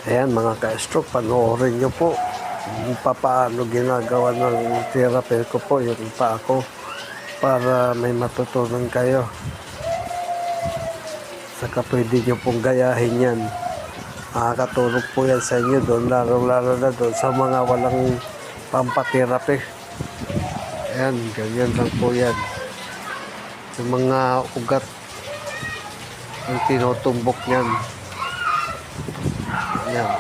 Ayan mga ka-stroke, panoorin nyo po kung paano ginagawa ng therapy ko po yung pa ako para may matutunan kayo. Saka pwede nyo pong gayahin yan. Makakatulog po yan sa inyo doon, lalo na doon sa mga walang pampatherapy. Ayan, ganyan lang po yan. Yung mga ugat ang tinutumbok niyan. Ayan.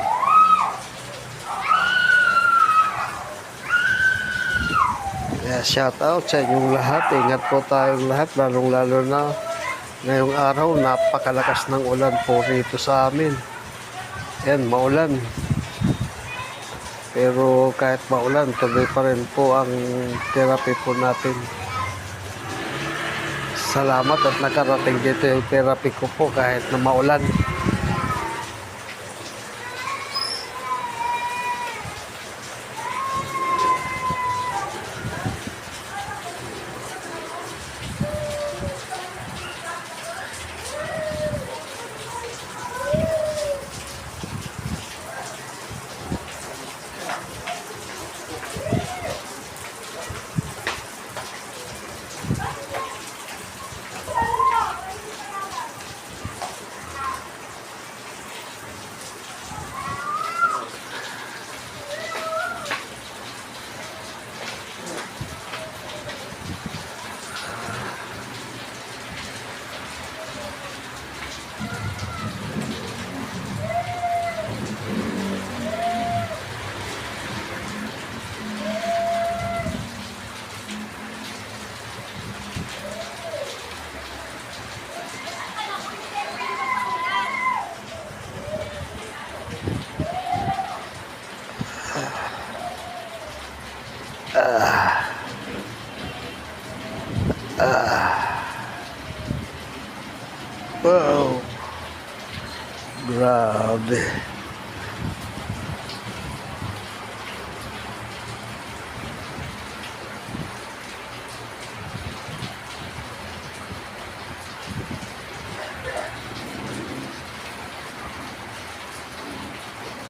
Kaya shout out sa inyong lahat. Ingat po tayong lahat, lalong-lalo na ngayong araw, napakalakas ng ulan po rito sa amin. Ayan, maulan. Pero kahit maulan, tuloy pa rin po ang therapy po natin. Salamat at nakarating dito yung therapy ko po kahit na maulan. Wow, grabe.